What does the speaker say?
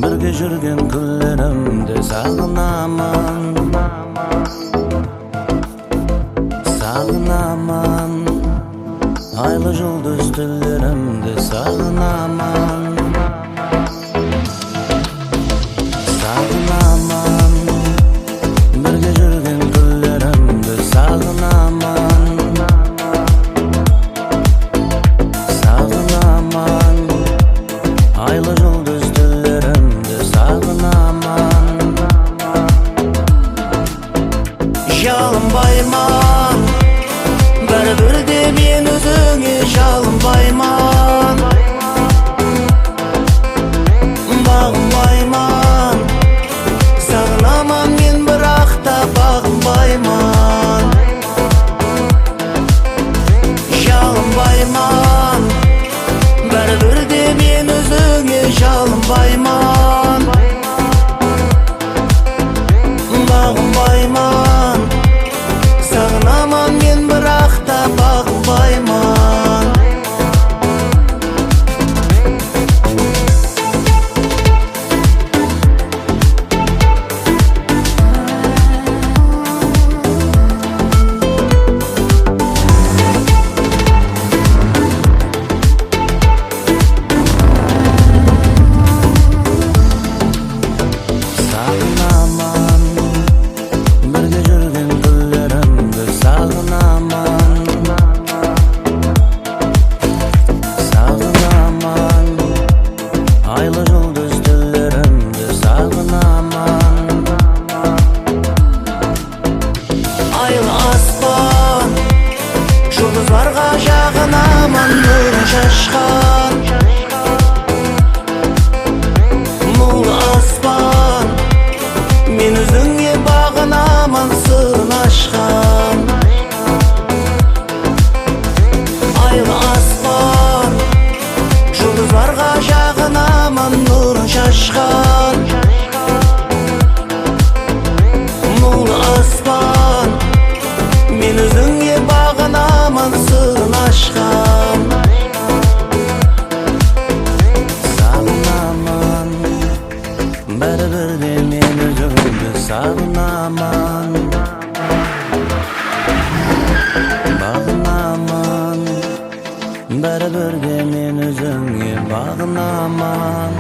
Birge жүрген күнлеримди сагынамын, сагынамын. Айлы жұлдыз түнлеримди сагынамын, сагынамын. Birge жүрген күнлеримди сагынамын, сагынамын. Айлы жұлдыз түнлеримди сагынамын. Жалынбайман, бәрібір де мен өзіңе жалынбайман. Бағынбайман, сағынаман мен, бірақ та бағынбайман. Жалынбайман, бәрібір де мен өзіңе жалынбайман. Бағынбайман, сағынаман мен, бірақ та бағынбайман. Сағынамын, бірге жүрген күнлеримди сағынамын, сағынамын. Айлы жұлдыз түнлеримди сағынамын. Айлы аспан, жұлдызларға жағынамын, нұрын шашқан. Мұңлы аспан, мен өзіңе бағынамын, сырын ашқан. Айлы аспан, жұлдызларға жағынамын, нұрын шашқан. Мұңлы аспан, мен өзіңе бағынамын, сырын ашқан. Сағынамын, бәрібір де мен өзіңді сағынамын. Бағынамын, бәрібір де мен өзіңе бағынамын.